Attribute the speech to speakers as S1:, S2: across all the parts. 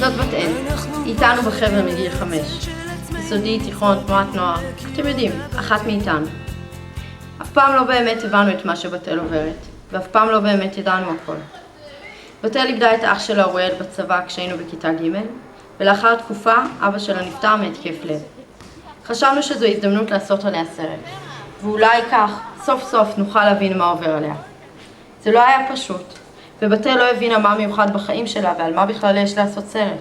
S1: זאת בת אל, איתנו בחבר'ה מגיל 5. יסודי, תיכון, תנועת נוער, אתם יודעים, אחת מאיתנו. אף פעם לא באמת הבנו את מה שבת אל עוברת, ואף פעם לא באמת ידענו הכל. בת אל איבדה את אח שלה אוריאל בצבא כשהיינו בכיתה ג', ולאחר תקופה אבא שלה נפטר מהתקף לב. חשבנו שזו הזדמנות לעשות עליה סרט, ואולי כך סוף סוף נוכל להבין מה עובר עליה. זה לא היה פשוט, ובת אל לא הבינה מה מיוחד בחיים שלה ועל מה בכלל יש לעשות סרט.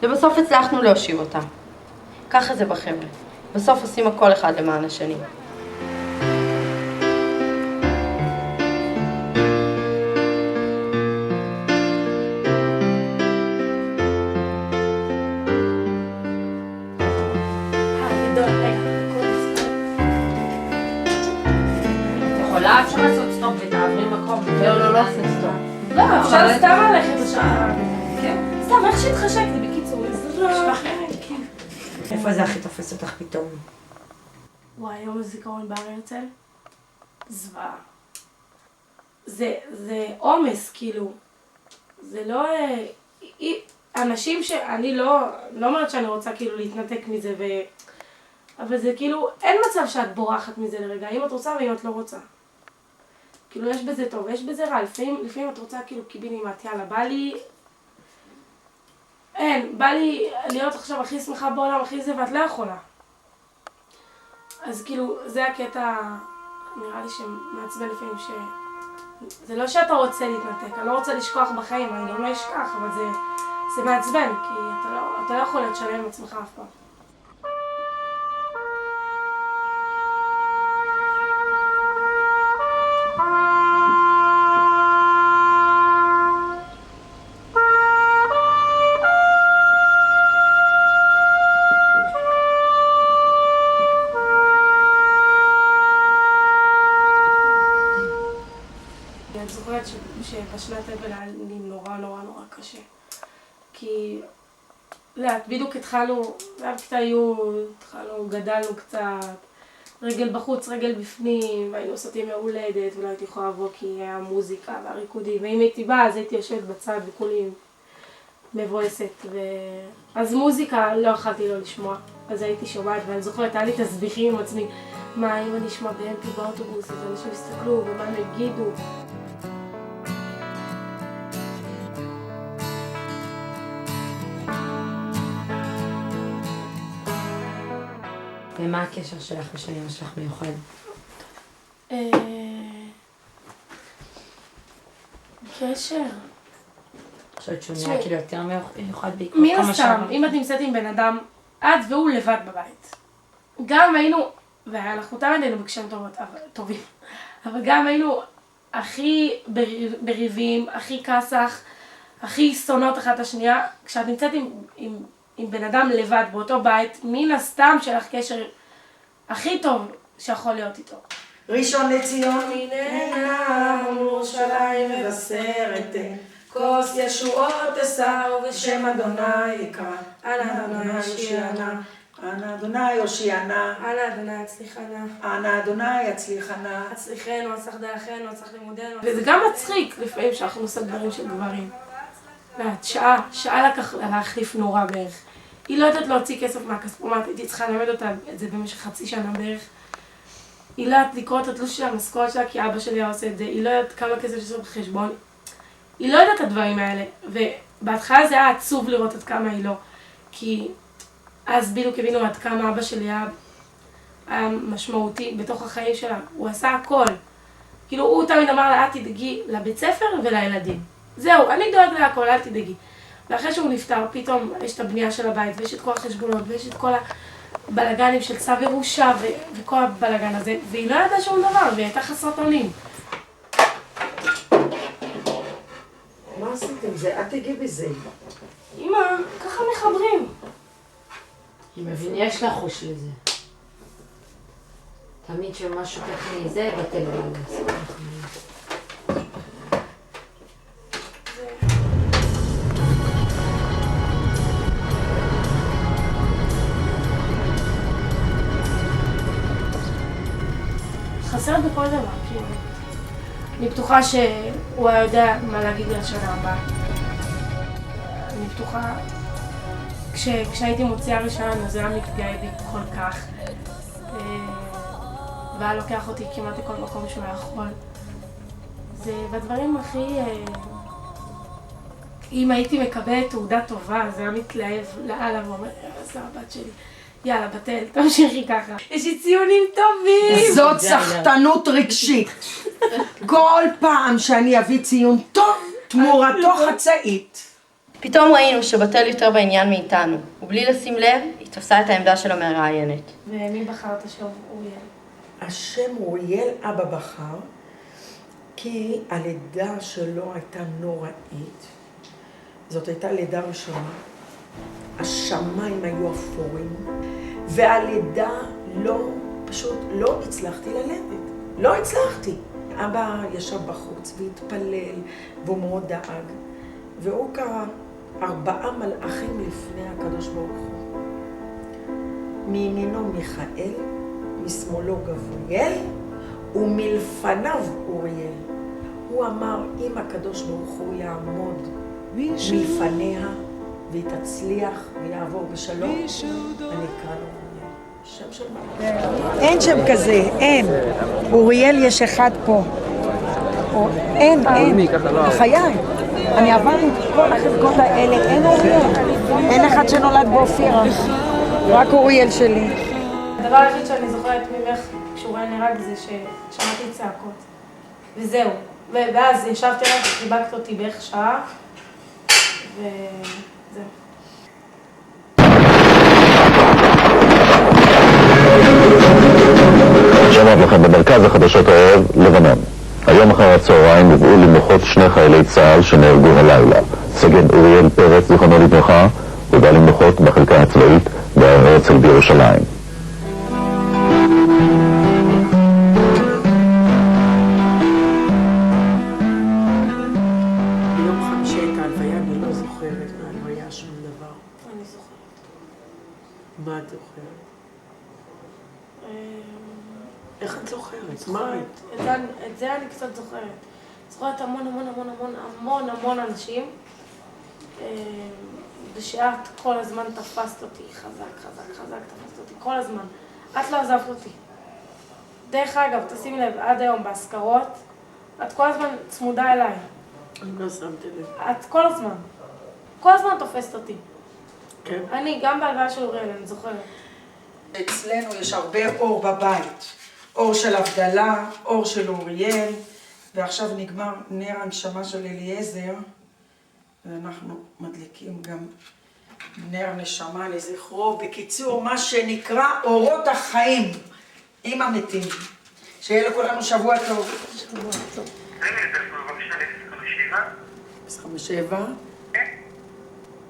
S1: ובסוף הצלחנו להושיב אותה. ככה זה בחבר'ה. בסוף עושים הכל אחד למען השני.
S2: יכולה? אפשר לעשות סטופ ותעברי מקום.
S1: לא עושה סטופ.
S2: לא, אפשר סתם ללכת לשעה. כן. סתם, איך שהתחשק, זה בקיצור.
S3: איפה זה הכי תופס אותך פתאום?
S2: וואי, יום הזיכרון בהר הרצל? זוועה. זה עומס, כאילו. זה לא... אנשים שאני לא אומרת שאני רוצה כאילו להתנתק מזה אבל זה כאילו, אין מצב שאת בורחת מזה לרגע, אם את רוצה ואם את לא רוצה. כאילו יש בזה טוב, יש בזה רע, לפעמים את רוצה כאילו קיבינימט, יאללה, בא לי להיות עכשיו הכי שמחה בעולם, הכי זה, ואת לא יכולה. אז כאילו, זה הקטע, נראה לי שמעצבן לפעמים זה לא שאתה רוצה להתנתק, אני לא רוצה לשכוח בחיים, אני גם לא אשכח, אבל זה מעצבן, כי אתה לא יכול להיות שלם עם עצמך אף פעם. אני זוכרת שבשנת אבל היה לי נורא קשה. כי, בדיוק התחלנו, זה היה בכיתה י', גדלנו קצת, רגל בחוץ, רגל בפנים, והיינו עושים מהולדת, ולא הייתי יכולה לבוא כי היה מוזיקה והריקודים, ואם הייתי באה אז הייתי יושבת בצד וכולי מבואסת, אז מוזיקה לא יכלתי לא לשמוע, אז הייתי שומעת, ואני זוכרת, היה לי תסביכים עם עצמי, מה אם אני אשמע באמפי באוטובוס, אז אנשים יסתכלו ומה הם יגידו.
S3: ומה הקשר שלך ושאמא שלך מיוחד?
S2: קשר.
S3: אני חושבת שהוא נהיה כאילו יותר מיוחד בעקבות
S2: מן הסתם, אם את נמצאת עם בן אדם, את והוא לבד בבית. גם היינו, ואנחנו תמיד היינו בקשרים טובים, אבל גם היינו הכי בריבים, הכי כסח, הכי שונאות אחת את השנייה. כשאת נמצאת עם בן אדם לבד באותו בית, מן הסתם שלך קשר הכי טוב שיכול להיות איתו.
S3: ראשון לציון מנהנה, מול ירושלים מבשרת, כוס ישועות אשא ובשם אדוני יקרא. אנא אדוני יושיענה, אנא אדוני יושיענה,
S2: אנא אדוני יצליחנה,
S3: אנא אדוני יצליחנה,
S2: הצליחנו, הצלח דרכנו, הצלח לימודנו. וזה גם מצחיק לפעמים שאנחנו עושים דברים של גברים. שעה לקח להחליף נורה בערך. היא לא יודעת להוציא כסף מהכספומט, הייתי צריכה ללמד אותה את זה במשך חצי שנה בערך. היא לא יודעת לקרוא את התלוש של המשכורת שלה, כי אבא שלי היה עושה את זה, היא לא יודעת כמה כסף יש לו בחשבון. היא לא יודעת את הדברים האלה, ובהתחלה זה היה עצוב לראות עד כמה היא לא. כי אז בדיוק הבינו עד כמה אבא שלי היה משמעותי בתוך החיים שלה, הוא עשה הכל. כאילו הוא תמיד אמר לה, את תדאגי לבית ספר ולילדים. זהו, אני דואג להכל, אל תדאגי. ואחרי שהוא נפטר, פתאום יש את הבנייה של הבית, ויש את כל החשבונות, ויש את כל הבלגנים של צו ירושה, וכל הבלגן הזה, והיא לא ידעה שום דבר, והיא הייתה חסרת אונים.
S3: מה עשיתם זה? את תגיעי בזה.
S2: אמא, ככה מחברים.
S1: אני מבין, יש לה חוש לזה. תמיד שמשהו ככה זה, בטל ולעשות.
S2: חסרת בכל דבר, כאילו. אני בטוחה שהוא היה יודע מה להגיד לי השנה הבאה. בטוחה. כשהייתי מוציאה רישיון, אז הוא היה מתגאה בי כל כך. והיה לוקח אותי כמעט לכל מקום שהוא יכול. זה בדברים הכי... אם הייתי מקבלת תעודה טובה, זה היה מתלהב לאללה ואומר, זה הבת שלי. יאללה, בתל, תמשיכי ככה. יש לי ציונים טובים!
S4: זאת סחטנות רגשית. כל פעם שאני אביא ציון טוב, תמורתו חצאית.
S1: פתאום ראינו שבתל יותר בעניין מאיתנו, ובלי לשים לב, היא תפסה את העמדה של המראיינת.
S2: ומי בחרת שוב אוריאל?
S4: השם אוריאל אבא בחר, כי הלידה שלו הייתה נוראית. זאת הייתה לידה ראשונה. השמיים היו אפורים, והלידה פשוט לא הצלחתי ללדת. לא הצלחתי. אבא ישב בחוץ והתפלל, והוא מאוד דאג. והוא קרא 4 מלאכים לפני הקדוש ברוך הוא. מימינו מיכאל, משמאלו גבריאל, ומלפניו אוריאל. הוא אמר, אם הקדוש ברוך הוא יעמוד מלפניה, והיא תצליח ויעבור בשלום, אני אקרא לו אוריאל. שם של מלאך. אין שם כזה, אין. אוריאל יש אחד פה. אין. חיי. אני עברתי את כל החלקות האלה, אין אוריאל. אין אחד שנולד באופירה. רק אוריאל שלי.
S2: הדבר היחיד שאני זוכרת ממך כשהוא נהרג זה ששמעתי צעקות. וזהו. ואז ישבתי עליו וחיבקת אותי בערך שעה. וזהו.
S5: שלום לכם, במרכז החדשות הערב, לבנון. היום אחר הצהריים הובאו למנוחות 2 חיילי צה"ל שנהרגו הלילה. סגן אוריאל פרץ, זיכרונו לברכה, הובא למנוחות בחלקה הצבאית בהר הרצל בירושלים.
S4: ביום חמישי הייתה הלוויה, אני לא זוכרת מההלוויה שום דבר.
S2: אני זוכרת.
S4: מה את זוכרת? איך את זוכרת? מה?
S2: את זה אני קצת זוכרת. זוכרת המון אנשים. ושאת כל הזמן תפסת אותי, חזק, תפסת אותי, כל הזמן. את לא עזבת אותי. דרך אגב, תשימי לב, עד היום בהזכרות, את כל הזמן צמודה אליי.
S4: אני לא שמתי לב.
S2: את כל הזמן תופסת אותי.
S4: כן.
S2: אני, גם בהלוויה של אוריאל, אני זוכרת.
S4: אצלנו יש הרבה אור בבית. אור של הבדלה, אור של אוריאל, ועכשיו נגמר נר הנשמה של אליעזר, ואנחנו מדליקים גם נר נשמה לזכרו. בקיצור, מה שנקרא אורות החיים עם המתים. שיהיה לכולנו שבוע טוב. שבוע טוב.
S6: רגע, תחזור בבקשה ל-57.
S4: 57?
S6: כן.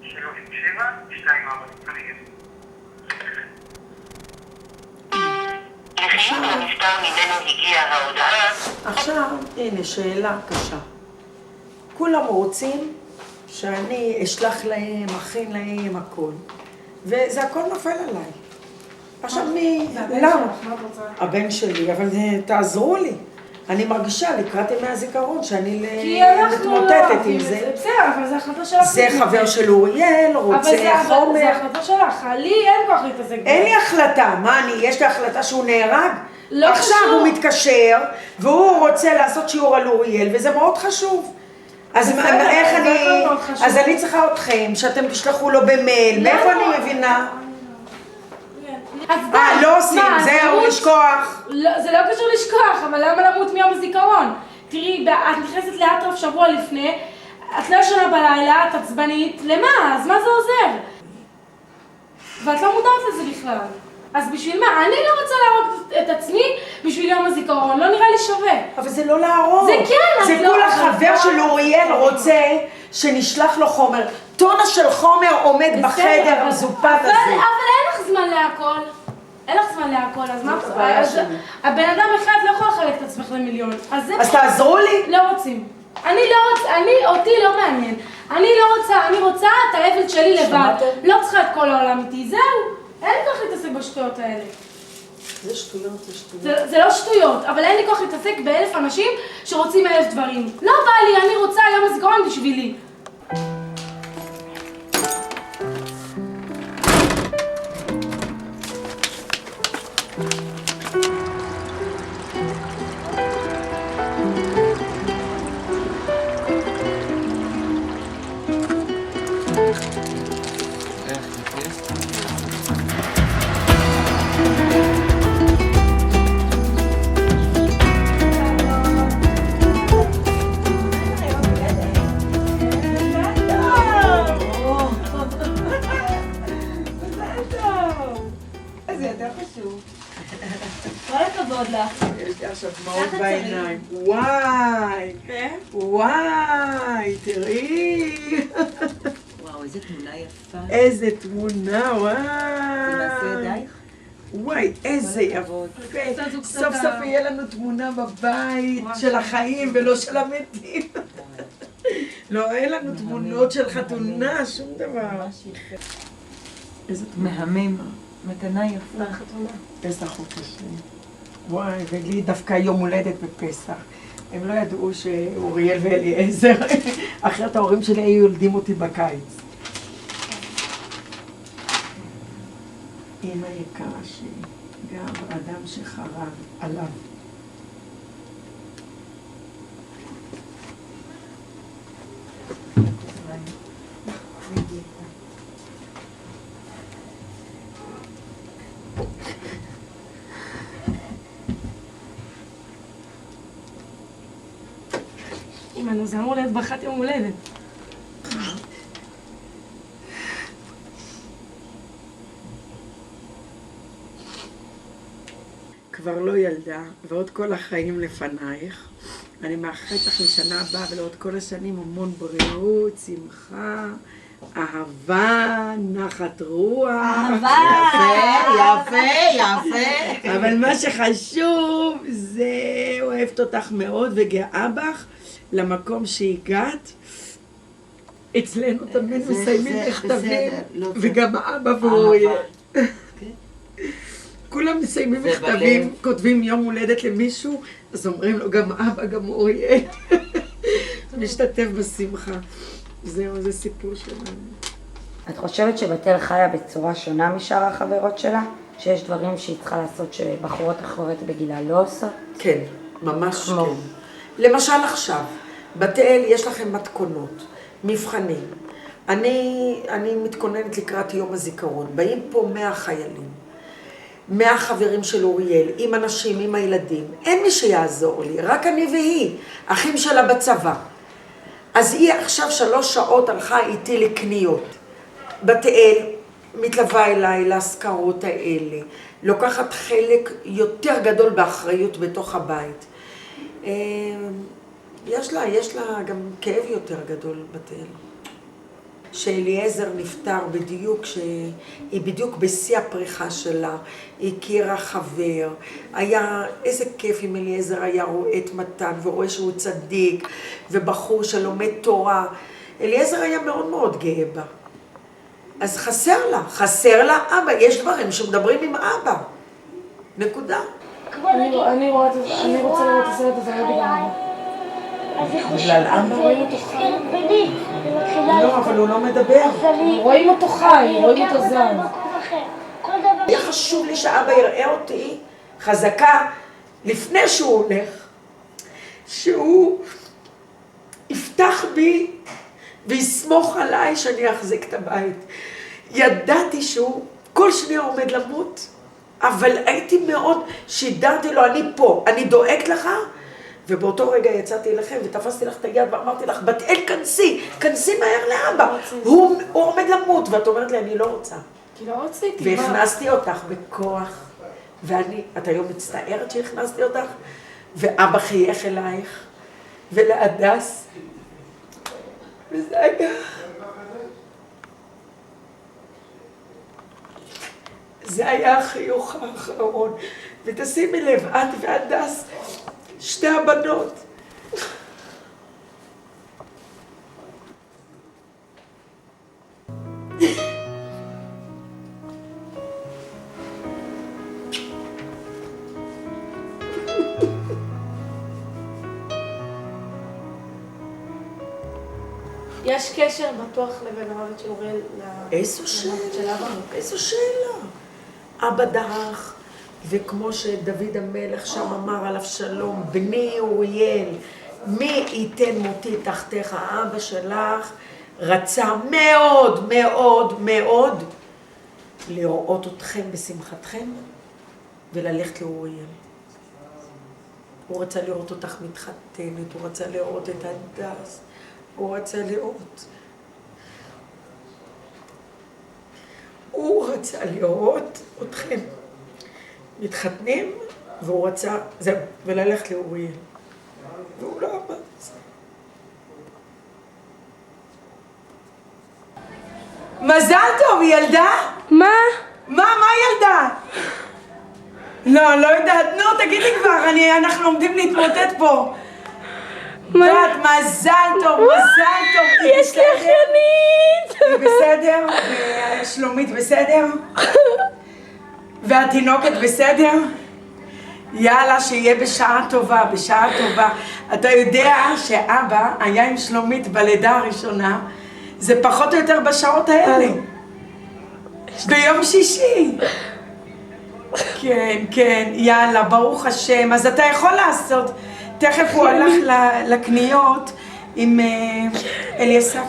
S6: 37, 24.
S7: לחיוב הנפטר ממנו הגיעה ההודעה.
S4: עכשיו, הנה, שאלה קשה. כולם רוצים שאני אשלח להם, אכין להם, הכל. וזה הכל נופל עליי. עכשיו למה? הבן שלי, אבל תעזרו לי. אני מרגישה לקראת ימי הזיכרון שאני מתמוטטת עם זה.
S2: בסדר, אבל זה החלטה שלך.
S4: זה חבר של אוריאל, רוצה חומר.
S2: אבל זה החלטה שלך, לי אין כוח להתעסק בזה.
S4: אין לי החלטה, מה יש לי החלטה שהוא נהרג?
S2: לא
S4: עכשיו
S2: חשוב.
S4: הוא מתקשר והוא רוצה לעשות שיעור על אוריאל וזה מאוד חשוב. אז אז אני צריכה אתכם שאתם תשלחו לו במייל, מאיפה אני מבינה? לא עושים, זהו, לשכוח.
S2: זה לא קשור לשכוח, אבל למה למות מיום הזיכרון? תראי, את נכנסת לאטרף שבוע לפני, את לא ישנה בלילה, את עצבנית, למה? אז מה זה עוזר? ואת לא מודעת לזה בכלל. אז בשביל מה? אני לא רוצה להרוג את עצמי בשביל יום הזיכרון, לא נראה לי שווה.
S4: אבל זה לא להרוג.
S2: זה כן,
S4: זה כל החבר של אוריאל רוצה שנשלח לו חומר. טונה של חומר עומד בחדר המזופת הזה.
S2: אבל אין לך זמן להכל. אין לך זמן להכל, אז מה? הבן אדם אחד לא יכול לחלק את עצמך למיליון.
S4: אז תעזרו לי.
S2: לא רוצים. אותי לא מעניין. אני רוצה את האבל שלי לבד. לא צריכה את כל העולם איתי, זהו. אין לי כוח להתעסק בשטויות האלה.
S4: זה שטויות, זה שטויות.
S2: זה לא שטויות, אבל אין לי כוח להתעסק ב1000 אנשים שרוצים 1000 דברים. לא בא לי, אני רוצה יום הזיכרון בשבילי.
S4: הדמעות בעיניים. וואי, וואי, תראי.
S8: וואו, איזה תמונה יפה.
S4: איזה תמונה, וואי.
S8: זה מעשה ידייך?
S4: וואי, איזה יפה. סוף סוף יהיה לנו תמונה בבית של החיים ולא של המתים. לא, אין לנו תמונות של חתונה, שום דבר. איזה
S8: מהמם. מתנה יפה.
S4: איזה חופש. וואי, ולי דווקא יום הולדת בפסח. הם לא ידעו שאוריאל ואליעזר, אחרת ההורים שלי היו יולדים אותי בקיץ. אמא יקרה שלי, גם אדם שחרב עליו.
S2: אמא, זה אמור להיות ברכת יום הולדת.
S4: כבר לא ילדה, ועוד כל החיים לפנייך. אני מאחלת לך לשנה הבאה ולעוד כל השנים המון בריאות, שמחה, אהבה, נחת רוח.
S8: אהבה! יפה, יפה, יפה.
S4: אבל מה שחשוב זה אוהבת אותך מאוד וגאה בך למקום שהגעת. אצלנו תמיד מסיימים מכתבים, וגם אבא ואוריאל. כולם מסיימים מכתבים, כותבים יום הולדת למישהו, אז אומרים לו גם אבא, גם אוריאל. משתתף בשמחה. זהו, זה סיפור שלנו.
S3: את חושבת שבתל חיה בצורה שונה משאר החברות שלה? שיש דברים שהיא צריכה לעשות שבחורות אחרות בגילה לא עושות?
S4: כן, ממש כן. למשל עכשיו, בתל יש לכם מתכונות, מבחנים. אני מתכוננת לקראת יום הזיכרון. באים פה 100 חיילים. 100 חברים של אוריאל, עם אנשים, עם הילדים. אין מי שיעזור לי, רק אני והיא, אחים שלה בצבא. אז היא עכשיו 3 שעות הלכה איתי לקניות. בתאל מתלווה אליי להזכרות האלה, לוקחת חלק יותר גדול באחריות בתוך הבית. יש לה גם כאב יותר גדול בתאל. שאליעזר נפטר בדיוק, שהיא בדיוק בשיא הפריחה שלה, היא הכירה חבר, היה איזה כיף אם אליעזר היה רואה את מתן ורואה שהוא צדיק ובחור שלומד תורה. אליעזר היה מאוד מאוד גאה בה. אז חסר לה אבא, יש דברים שמדברים עם אבא. נקודה.
S2: אני רוצה לראות את הסרט הזה בגלל אבא.
S4: בגלל אבא?
S2: רואים אותו חי.
S4: לא, אבל הוא לא מדבר.
S2: רואים אותו חי, רואים אותו זז.
S4: היה חשוב לי שאבא יראה אותי חזקה לפני שהוא הולך, שהוא יפתח בי ויסמוך עליי שאני אחזיק את הבית. ידעתי שהוא כל שניה עומד למות, אבל הייתי מאוד, שידרתי לו, אני פה, אני דואגת לך, ובאותו רגע יצאתי אליכם ותפסתי לך את היד ואמרתי לך, בתאל כנסי מהר לאבא, הוא עומד למות, ואת אומרת לי, אני לא רוצה.
S2: כי לא רציתי.
S4: והכנסתי אותך בכוח, את היום מצטערת שהכנסתי אותך, ואבא חייך אלייך, ולהדס, וזה היה... זה היה החיוך האחרון, ותשימי לב, את והדס, 2 הבנות.
S2: יש קשר בטוח לבין המוות של אוריאל
S4: איזו שאלה. אבא דרך, וכמו שדוד המלך שם אמר עליו שלום, בני אוריאל, מי ייתן מותי תחתיך, אבא שלך רצה מאוד מאוד מאוד לראות אתכם בשמחתכם וללכת לאוריאל. הוא רצה לראות אותך מתחתנת, הוא רצה לראות את הדס, הוא רצה לראות. הוא רצה לראות אתכם מתחתנים והוא רצה, זהו, וללכת לאוריאל. והוא לא אמר את זה. מזל טוב, ילדה?
S2: מה?
S4: מה ילדה? לא יודעת. נו, תגידי כבר, אנחנו עומדים להתמוטט פה.
S2: מה?
S4: מזל טוב, מזל טוב.
S2: יש לי אחיינית!
S4: היא בסדר? ושלומית בסדר? והתינוקת בסדר? יאללה, שיהיה בשעה טובה, בשעה טובה. אתה יודע שאבא היה עם שלומית בלידה הראשונה, זה פחות או יותר בשעות האלה. ביום שישי. כן, יאללה, ברוך השם. אז אתה יכול לעשות. תכף הוא הלך לקניות עם אליסף.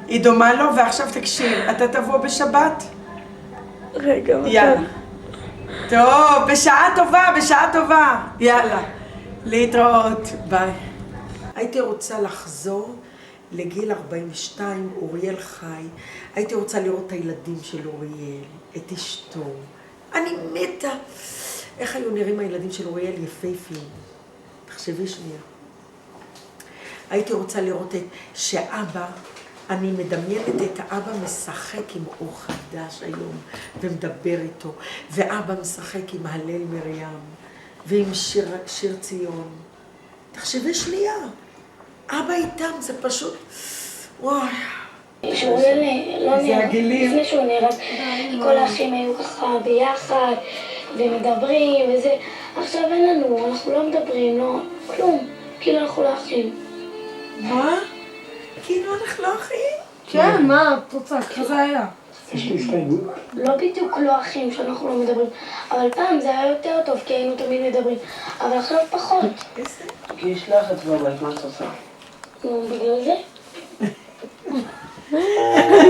S4: היא דומה לו, ועכשיו תקשיב, אתה תבוא בשבת?
S2: רגע,
S4: יאללה. טוב, בשעה טובה. יאללה. להתראות. ביי. הייתי רוצה לחזור לגיל 42, אוריאל חי. הייתי רוצה לראות את הילדים של אוריאל, את אשתו. אני מתה. איך היו נראים הילדים של אוריאל יפהפיים? תחשבי שנייה. הייתי רוצה לראות שאבא, אני מדמיינת את האבא משחק עם אור חדש היום, ומדבר איתו, ואבא משחק עם הלל מרים, ועם שיר ציון. תחשבי שנייה. אבא איתם, זה פשוט... וואי.
S9: שאוריאל לא נראה,
S4: הגילים.
S9: לפני שהוא נראה, כל האחים היו ככה ביחד, ומדברים וזה. עכשיו אין לנו, אנחנו לא מדברים, לא, כלום. כאילו אנחנו לא אחים.
S4: מה? כאילו אנחנו לא אחים?
S2: כן, מה, את רוצה? ככה זה היה.
S9: לא בדיוק לא אחים שאנחנו לא מדברים, אבל פעם זה היה יותר טוב כי היינו תמיד מדברים, אבל עכשיו פחות.
S8: כי יש לך את בבית, מה את עושה?
S9: נו, בגלל זה?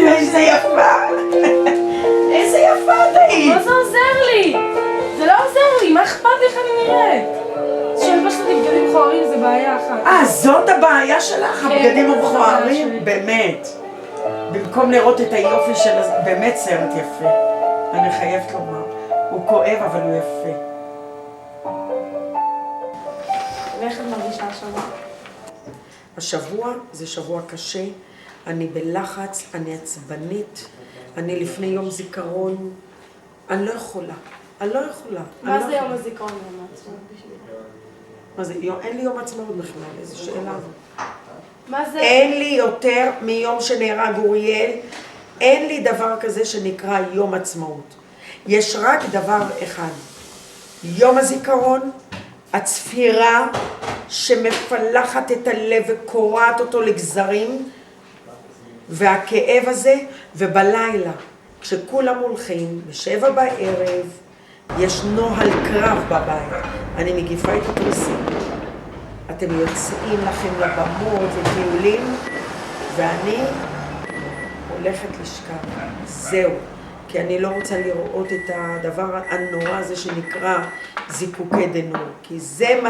S4: איזה יפה! איזה יפה את היית!
S2: מה זה עוזר לי? זה לא עוזר לי, מה אכפת לי איך אני נראית? שאלבש לי בגדים מכוערים זה בעיה אחת.
S4: זאת הבעיה שלך, הבגדים המכוערים? באמת. במקום לראות את היופי של... באמת סרט יפה. אני חייבת לומר. הוא כואב, אבל הוא יפה.
S2: ואיך את מרגישה השבוע?
S4: השבוע זה שבוע קשה. אני בלחץ, אני עצבנית. אני לפני יום זיכרון. אני לא יכולה.
S2: מה זה יום הזיכרון יום העצמאות?
S4: מה זה? אין לי יום עצמאות בכלל, איזו שאלה זו.
S2: מה זה?
S4: אין לי יותר מיום שנהרג אוריאל, אין לי דבר כזה שנקרא יום עצמאות. יש רק דבר אחד, יום הזיכרון, הצפירה שמפלחת את הלב וקורעת אותו לגזרים, והכאב הזה, ובלילה, כשכולם הולכים, ב7 בערב, יש נוהל קרב בבית. אני מגיפה את התריסים. אתם יוצאים לכם לבמות וטיולים, ואני הולכת לשכב. זהו. כי אני לא רוצה לראות את הדבר הנורא הזה שנקרא זיקוקי דינור. כי זה